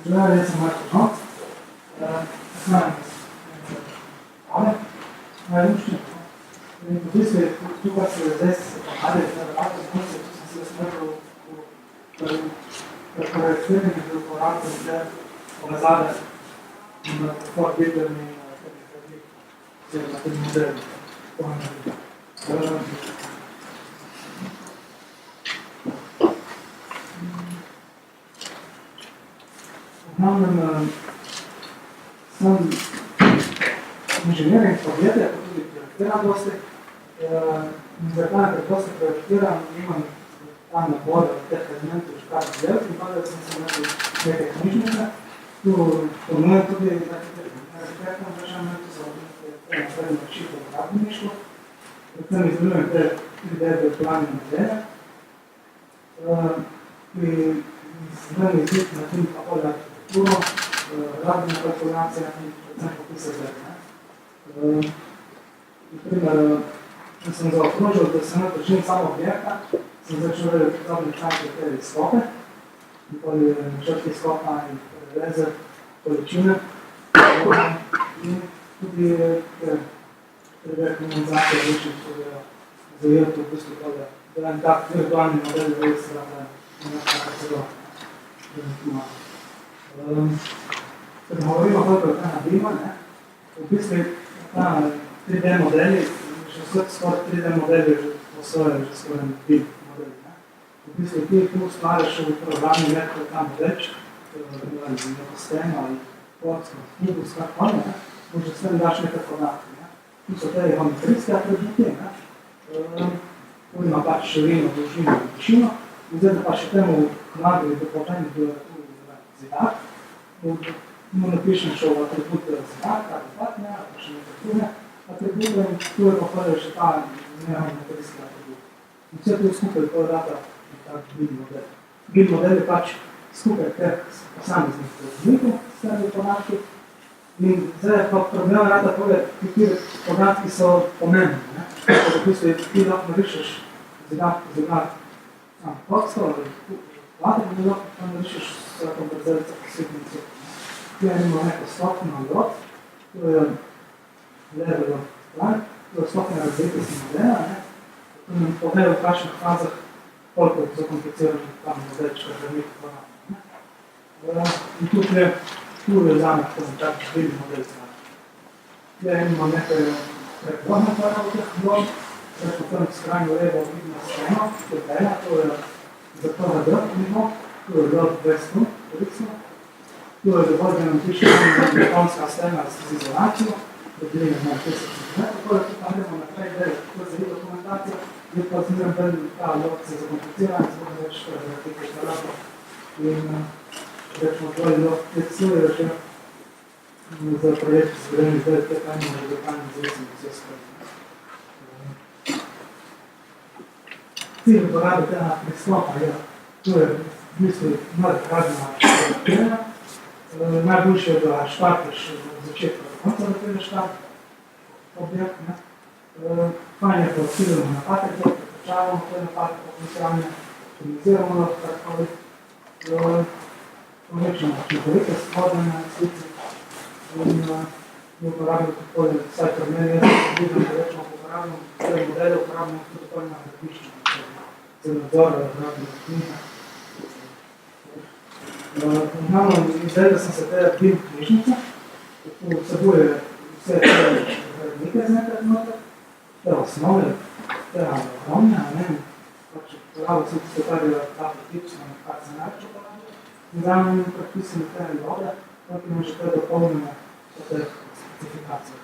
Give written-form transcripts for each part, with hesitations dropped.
Zdaj, jaz sem Marko Žonc. Znam Ave, najlučni. In v bistvu, tukaj se zdaj se pomade, da rado zgodce, tu sem se smrkal v projektvirnih uporabnih zdaj povezave na tako videli oziroma tudi modeli. V glavnem sem inženir in podjetje, pa tudi projektiram dosti. In zakaj ker dosti projektiram, imam tam nabor teh elementov, že kar izdelk, in pa da sem se nekaj knjižnice. Tu ponujem tudi arhitektno vprašanje, tu so naslednje rešitev v gradbeništvu. Predvsem izdelujem te 3D virtualne modele. In izdelujem izgled na tem pa polje arhitekturo, gradbene kalkulacije in predvsem popise zgled. Naprimer, sem zaokrožil, da se ne držim samo objekta, sem začel vedeti zadnji članke te izkope, in poli načrti izkopa in preveze, količine. In tudi preverknomizacije rečem, ko je zajel v bistvu tole, da je en tak virtualni model res, da je nekako celo primitivno. Ker govorimo toliko o tej nabima, v bistvu ta 3D modeli, že skoraj 3D modeli postojajo že skoraj BIM modeli. V bistvu ti tu stvaraš v programu nekaj ta modelček, neko steno ali portsko knjigo, skarkone, možda s tem daš nekaj podatke. Tu so te geometrijske atributi, tu ima pač širino, dolžino in višino, in zdaj da pa še temu nagli dopolnjenju do zidak, mu napišem še v atribut zidak, pa še nekaj druge atribute, in tu je pa še ta negeometrijski atribut. In vse tu skupaj to data tak BIM model. BIM model je pač skupaj teh posameznih razlikov s temi podatki. In zdaj pa problem rada tole, kateri podatki so pomembni. V bistvu ti lahko narišeš zidak po zidak sam podstav ali kvadrat, in lahko pa narišeš vsako brzelico posebnico. Tu imamo neko stopno rod, to je level of plan, to je stopnja razlikosti modela. To nam povedo v kakšnih fazah, koliko so komplicirani tam modelčka za nekaj podatki. In tu je zame, ko sem čak BIM model znati. Tukaj imamo nekaj prehodne pojavov teh blok, zdaj po tem skrajno levo vidimo steno, to je bela, to je za prva drp nivo, tu je drp 200, recimo. Tu je dovolj, da nam piše betonska stena z izolacijo, predeljeno na 50 cm, tako da tu pa gremo naprej del, tako za dokumentacijo, je pa zmerno del ta lokce zakomplicirane, zelo več tega štarata. In rečemo, tvoj lok tekstuje že za projekt zgledeni zdaj te tajno lokalni zvezi in vse skozi. Cilj uporabe tega pristopa je, tu je v bistvu nadgradna projektirana. Najboljše je, da štarteš od začetka do konca, da prideš štart objekt. Fajn je, da odkidamo napake, da prepečavamo te napake potencialne, optimiziramo lahko karkoli. Povečamo učinkovitost vodene slici in uporabljamo takole, vsaj pri meni jaz vidim, da rečemo uporabljamo te modele, uporabljamo tudi takole na gradbišču, za nadzor gradbene knjige. Zdaj, da sem se te BIM knjižnice, tu vsebuje vse te gradnike z nekaj znotraj, te osnove, te ogromne, pač uporabljamo se tistotarjeva ta protipsna, kar se največ uporabljamo. In zame predpisane te vode, tako imamo še te dopolnjene o teh specifikacijah.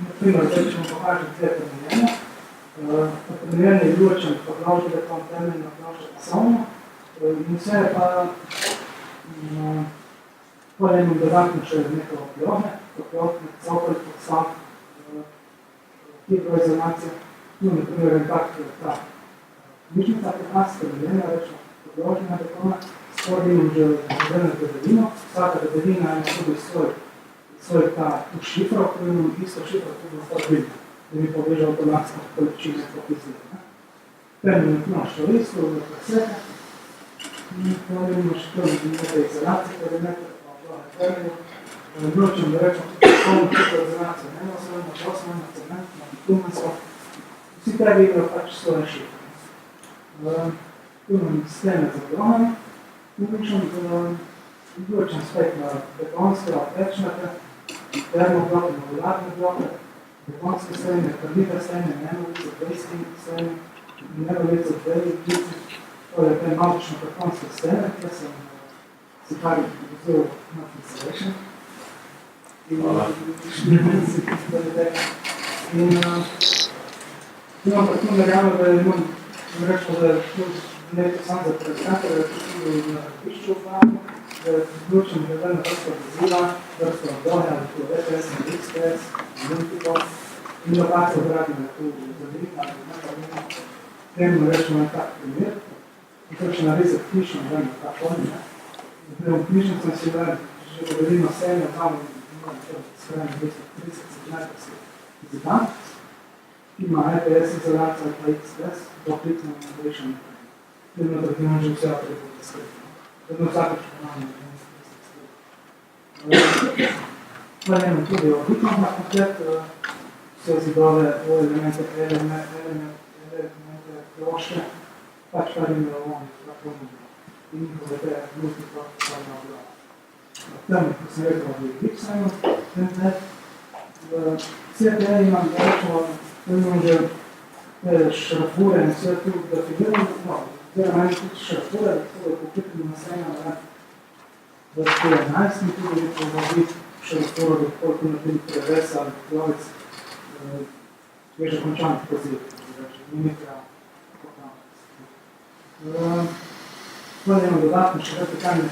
Naprimer, zdaj, če vam pokažem dve premenjene. Premenjene je lučen podložje, da tam temeljno podložje pasovno. In vse je pa imam dodatno še nekaj opljohe, cokoli, podstav, hidroizolacija. Tu je naprimer en tak ta knjižnica 15, premenjena, rečemo, podložjena betona. Spodaj imam že zvedeno debelino, vsaka debelina ima tudi svoj ta šifro, ko imam isto šifro tudi v spodbini, da mi poveže avtomatsko količine popizije. Temeljno tno še listu, v presete, Torej imaš to nekaj izolacije perimetra, pa oblohe temeljev. Določen, da rečemo, polno tukaj izolacijo, nenoslovno, osnovno, cementno, bitumensko. Vsi tebi imajo pač svoje šipe. Tu imam stene za oblohami, določen spet na betonske, opečnate, termobloke, modularne bloke, betonske stene, krvite stene, nenovlice, dvejski stene, nenovlice, dvejski, to je te malično betonske stene, kjer sem si kar vzel na installation. Imam pa tu naravno, da imam, rečemo, da je tu nekaj sam za projektante, da je tu na pišču upravno, da je vključen gledalno vrsto odziva, vrsto obdohe, ali tu VPS, XPS, Olympico, in lokacija obradina tu zadrina, ali nekaj temno rečemo na tak primer. In to, če narediti knjižno, vreme, ta polni, v knjižnicu si vreme, že govorimo sejno, tam skrajno 230 cm zidan, ima EPS izolacija pa XPS, doklicno innovation. Vedno da imam že vse atributi skriti. Vedno vsakeč ponavljamo, da skriti. Imamo tudi odlično na komplet, vse zidove, elemente plošče, pač kar imajo oni, tako in njihove te multiprofesionalne obloge. Tam, ko sem rekel, da je gipsajno, vse te imam, da rečemo, da imam že te šrafure in vse tu, da figuramo, zdaj imam tudi šrafure, da to pokupimo na srednja, da to je 11 in tudi rečemo, da biti šrafuro, da koliko naredili prevesa ali plovec, je že končan poziv, ni nekaj potem imamo dodatno še vertikalni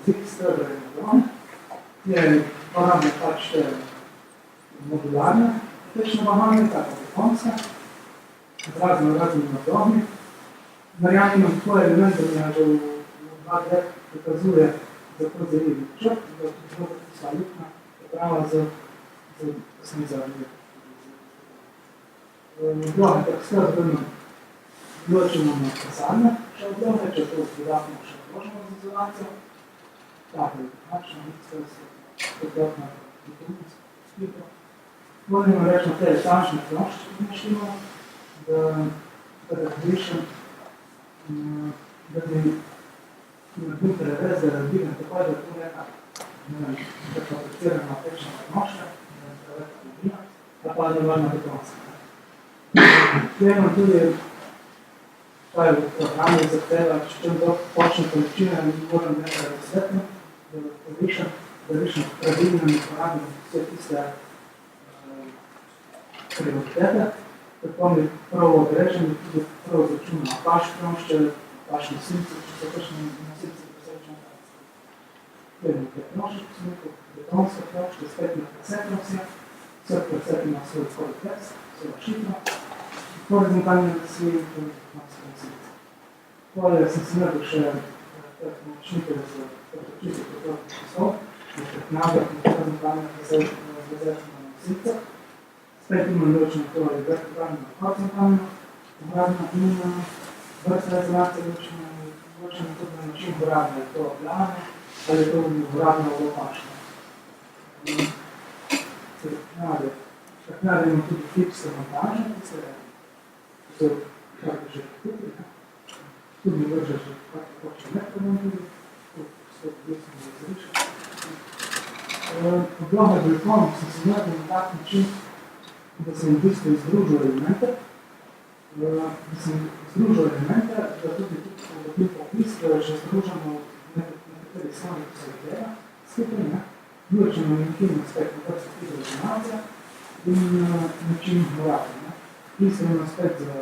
zik, strbe in drone, je porabno pač te modularne tečne bahane, tako betonske, z raznimi nadrohmi. Verjamem imam tvoj element, da mi je že v 2 let prikazuje za prodzelivi črt, da tudi zelo sva lukna, priprava za smizarni. Oblohe tako strbe ločimo na fasadne še oblohe, če to dodatno še vložimo z izolacijo. Tako je način, potrebna bitumensko sklito. Volimo rečemo te etažne plošče, ki našimo, da razlišem, da bi naredil prevez, da razbijem tako, da tu neka fabricirana tečna plošča, da je preveka globina, pa da varna betonska. Tu imam tudi kaj v programu zahteva, če počne količine, moram nekaj razsvetno, da povišam, da višem pravilno in uporabim vse tiste prioritete, tako mi prvo odrežem in tudi prvo začunem na paš plošče, paš nosilce, če so kakšne nosilce posrečne plošče. To je nekaj plošče, ko sem rekel, betonska plošče, spet na precepnosija, vsak precep ima svoj kvalitet, svojo šitno, horizontalni nasvij, to je Tole sem si naredil še pomočnike za pretočitev pretočnih časov, nekaj nabrak in horizontalne bezerčne nosilce. Spet imam določeno tole vertikalno in horizontalno, obradno in vrsta izolacije določeno tudi na način obradno, je to obljane ali je to obradno olopašno. Taknade imam tudi fipske montaže, ki so kar bi že kupili, tudi mi vrže že kako hoče nekaj tudi, to sem različil. Oblohe balkonov sem se naredil na tak način, da sem v bistvu združil elemente, da tudi v opis, da je že združeno nekateri slovi, ki so ideja, skupaj, določeno nekaj aspekt na vrsti hidrogenacija in način moralja. Pisano aspekt za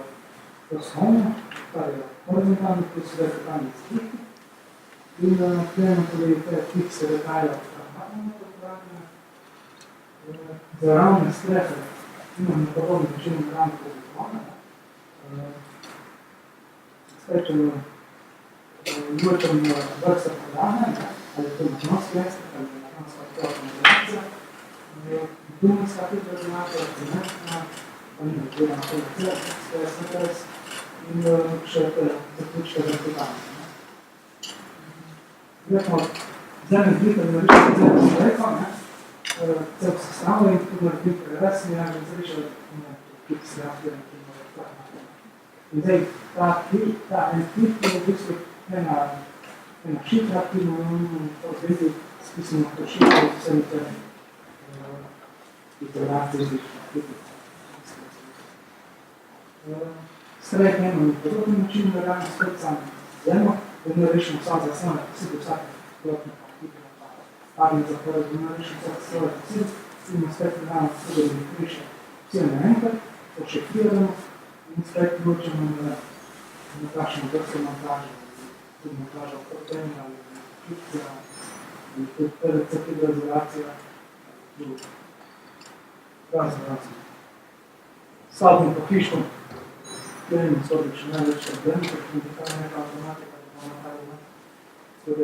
osnovno, kar je horizontalni, plus vertikalni skriti. In tukaj tudi te fikse detalje za ravne strehe imam na podobni način ravne podikone. Spet, če ločem vrsta podane, ali je to magnonski aspekt, ali je magnonska hidrogenacija, bitumenska hidrogenacija, cementna, pa ni gleda na PVC, SPS, in še te zaključke vertikalne. Recimo, zemlje dvite, da rečemo zemlje človeka, cel sestavo in tudi naredim prerez in ja, že zrečal, kip se razgleda, ki mora tako naprej. In zdaj, ta en kip je v bistvu ena šifra, ki bomo to zvedli, spisano to šifra v vsemi tem integraciji različnih kipov. Strejk eno in podobni način, da rejamo spet sam zemljo, da ne rešimo vsak za svoje posebej vsake plotne padne zapore, da ne rešimo vsake svoje posebej in spet rejamo tudi, da bi prišli vse naenkrat, počekiramo in spet vločemo na takšno vrsto montaže, tudi montaža oprotenja ali kipcija, ali tudi receptibilizacija, razno. Stavbno pohištvo, kjerimo sobi še največ problemi, ker je ta neka automatika, da bomo kaj tudi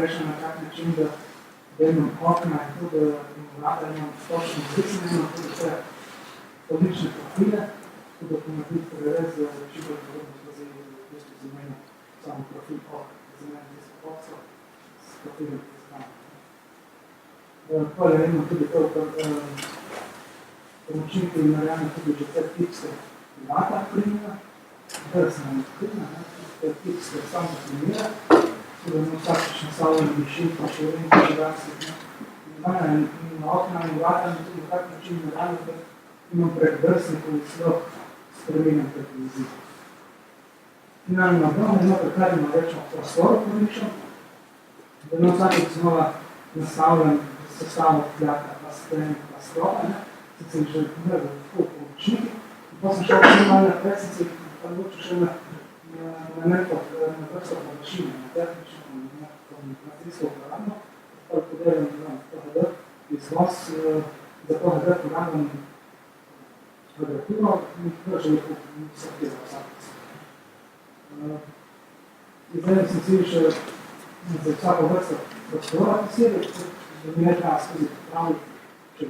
rešen na tak način, da imam okna in tudi vrata, imam točno zrisne, imam tudi vse odlične profile, tudi da narediti prerez, da čisto podobno skozi zamenja samo profil okna, zamenja tisto okso s profilom izgledanja. Poleg imamo tudi to, pomočniki narejamo tudi že te tipske vrata primera, drsna in odkrina, te tipske samo primera, tudi imamo vsakično stavljeno višin, pa še vrem, pa še danskih, in na okna in vrata in tudi na tak način narejamo, da imam prek drsnikov celo spremenjen prek vizij. Finalno obravno je kar ima rečemo prostor pomišljam, da imam vsakič znova nastavljen sestavo pljaka, pa spremenjen, pa sklopa, sicer sem že naredil tako pomočniki, in pa sem šel malo naprej, sem se pa odločil še na vrsto površine, na tehnično, na trisko uporabno, pa podelim PHD, izvoz, za PHD uporabljam kvadraturo in to že lahko sortira vsakic. Zdaj sem si še za vsako vrsto prostora posebej, da mi ne treba skozi popraviti, če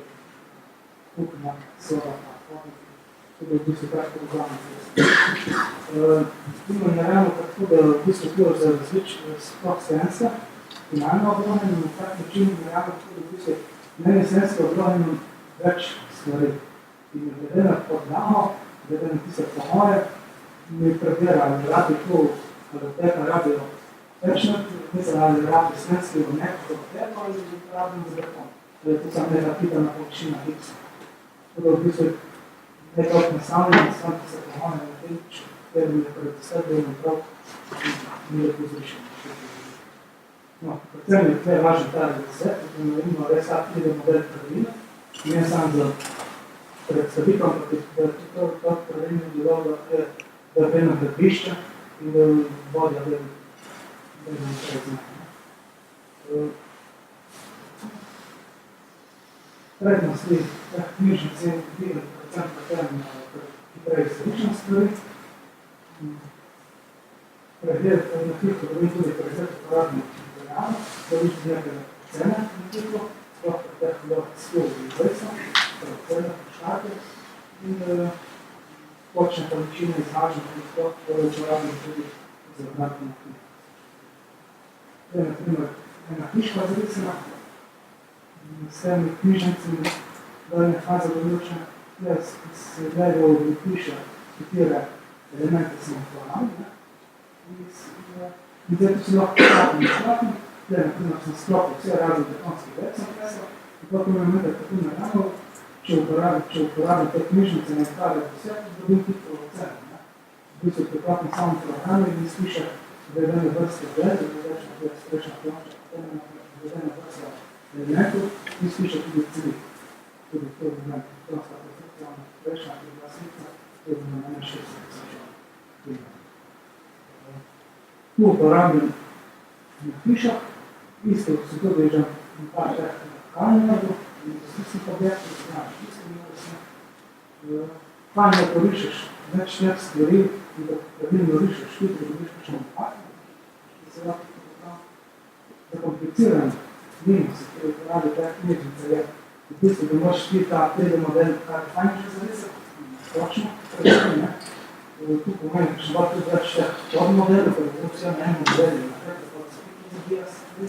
kupna soda, tudi v bistvu kratko vzame. Imamo naravno tako, da v bistvu bilo za različne sploh stenska, finalno obrohanje, na tak način naravno tako, da v bistvu meni stenska obrohanje več stvari. In glede na podlago, glede na tiste pomore, mi prebira, ali rabi to, ali teka rabijo večnat, mislim, ali rabi stenski v neko teko, ali rabim za beton. To je tu sam neka pitana površina hipsa. Tako da v bistvu nekaj nastavljeno, sam ki se pomore na tem, ker mi je pred vse delno prav, ni lepo zrišeno. No, predvsem je tukaj važen ta razred, da imamo res tak 3D model pravilno, in ne sam za predstavitom, da je to pravilno bilo, da je vedno gradbišče in da vodja vedno preznak. Prednosti teh knjižnic je videti predvsem potem hitreje sredične stvari. Pregled na hitro dobim tudi pregled uporabnih materijalov, da vidim nekaj cene na hitro, sploh teh slovi izvecno, cene, poštate in počne količine izražene, ki sploh uporabljam tudi za vratno knjižnico. To je na primer ena hiška zricena, s temi knjižnicami daljne faze določene, jaz se gledal v piše, katere elemente smo uporabili. In zdaj tu si lahko skratno, tukaj na primer sem sklopil vse razne betonske vecne kresla, in potem imam nekaj tako naravno, če uporabim te knjižnice in ostale vse, dobim hitro oceno. V bistvu priklopim samo programe in izpiše vedene vrste glede, rečemo, da je sprečna plonča, vedene vrste elementov, izpiše tudi celi. Tudi to je element, betonska konstrukcija, prejšnja, ki je bila slica, to je na mene 60 000. Tu uporabljam na hišah, isto se tudi že par teh lokalnih nagrov, industrijskih objektov, se znaš, isto vrstne. Fajn, da porišeš več teh stvari, in da pravilno rišeš, tudi dobiš kakšno napako, ki se lahko popravlja. Zakompliciran minus, ki uporabi teh knjižnice, je v bistvu, da moraš ti ta 3D model kar fajn že zarisati, točno, predvsem, ne? Tu pomeni, še bolj tudi več teh podmodelov, ker je vse na enem modelu, na teh, tako da se tehnologija stvari,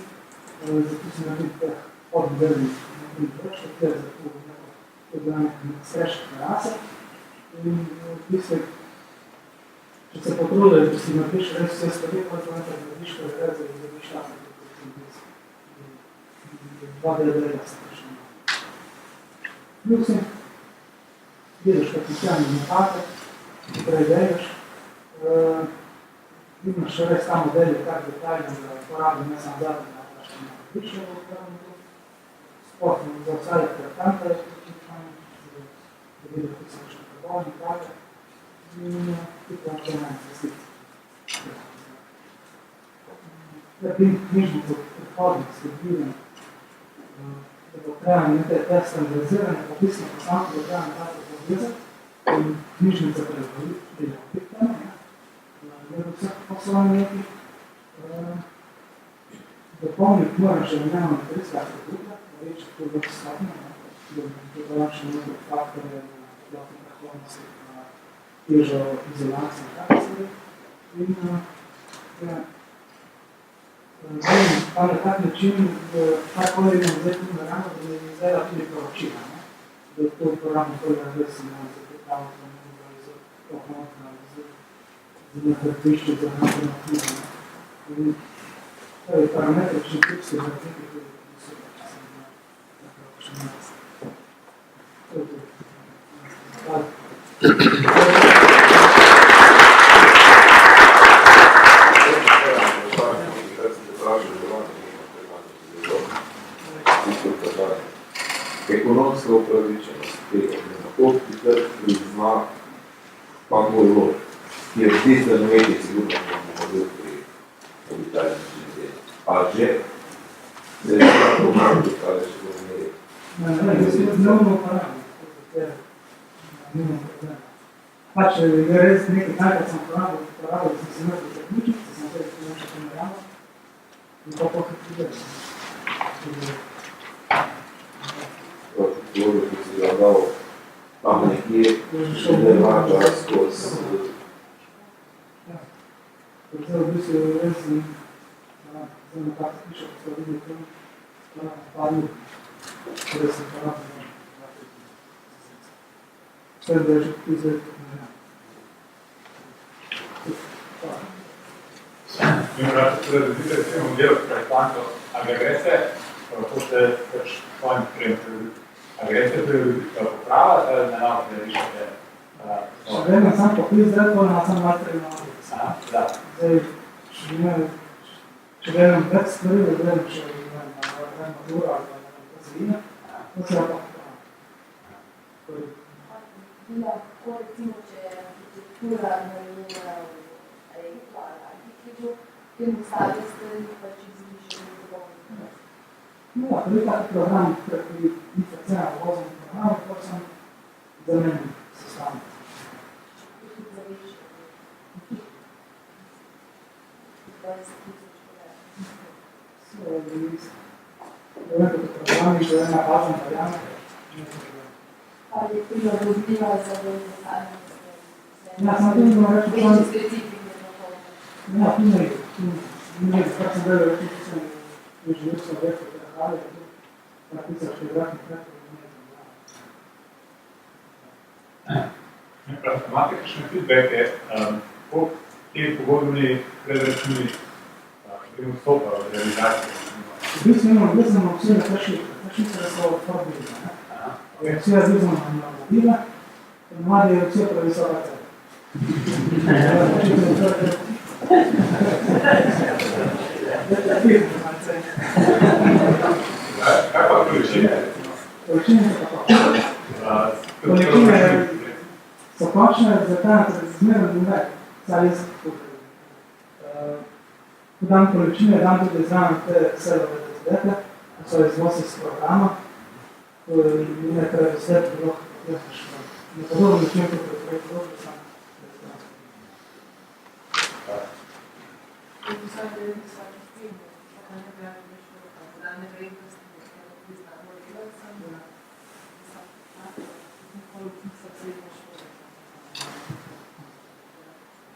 zato se narediti teh podmodelnih več, kot je za to nekaj srečnih terase. In v bistvu, če se potrudiš, da si napiš res vse stvari, pa to nekaj narediš, kar je res, da dobiš tako, kot je 2D-dela strašno. Ljusi, vidiš potencijalne napake, ki preideješ, imaš res ta model je tak detaljen, da uporabim ne samo zadnje, ampak še nekaj više v uporabniku. Sport za vsaj projektanta je tudi fajn, da vidiš, kot se še prebojni prave in tudi lahko ne investicije. Knjižnico prihodnih sledljivem, da bo treba nekaj standardizirane, pa pismo posamke, da treba nekako povezati in knjižnica prevoditi, da je pitanje, da vseh poslovnih nekih dopolniti moraš, da ne imamo nekaj produkta, da reči, to je več stopno, da dodavam še nekaj faktorje na dodatne prehladnosti, na težo izolacijo in tako stvari. In pa na tak način, karkoli imam zdaj tudi naravno, da mi izdela tudi poročila, da to uporabno toga res imam za pripravljati, za pohvatno, za nahratišče, za napravno knjigo. In to je parametrični tipski vrtniki, tudi super, če sem napravčen nas. To je to. Hvala. Ekonomska upravičenost tega, da lahko trg prizna pangolo, ki je v tistem nekaj sigurno pomodil pri običajnem življenju. A že se je tako pomodil, ali še bo imeli? Ne, jaz sem znovno uporabljal, nimam problema. Pač je res nekaj kaj, sem uporabljal, sem se nekaj zaključil, sem se nekaj pomerjal in pa pohaj pridelal. Proti ki si ga dal tam nekje, še ne vrača skozi. Ja, predvsem v bistvu je res nekako piše, ko so videli tam, padli, res se uporabljal. Vse da je že tudi zdaj pomerjal. Mi morate predvidite, da imamo delo projektantov, a ga greste, lahko ste pač svojim prijem predviditi. A greste predviditi popravati, ali ne nam predišate? Še vedno sam popis, zdaj to na sam mater na odlic. Da. Zdaj, če gledam več stvari, da gledam še na matura ali pa na kazina, to se ja pa popravim. Lahko recimo, če je arhitektura namenjena projektu ali arhitektu, tem ostale stvari pač izmišljeni dovoljno. No, to je tako program, ki IFC-a vozim program, to sem zamenil sestavnik. To tudi zavešče. 20 000 Sve je isto. To je nekaj programi, to je ena bazna varianta. Ali je prilagodljiva za dostanje stvari? Ja, samo tudi bomo reči, večji specifik je to. Ja, tu ne je. Kar sem delal, reči, če sem inženirsko objektu prehali, je tu napisal še vratnih nekaj, Imate kakšne feedbacke, po te pogodbeni predračuni gremo vstopa v realizacijo? v bistvu imamo vezano vse na prešnice, da so odporni. Vse je vezano na mobile, ponovadi je vse previsoka cena. Kaj pa količine? Količine so pa končne. Količine so končne, zato zmerno ni več, saj jaz tukaj. Ko dam količine, dam tudi znam te selove izvedete, ko so iznosi z programa, ko ne treba izvedeti, bilo na podobno način, kot je projekt rožbe, sam In vsake firme, tako ne bi rešlo, dodane vrednosti, nekaj priznamo delavcem, nikoli se srednje šole.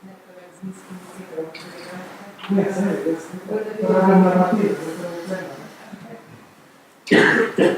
Ne preveč izkomuniciramo, Ne, saj, jaz, to je normativ, to je vse.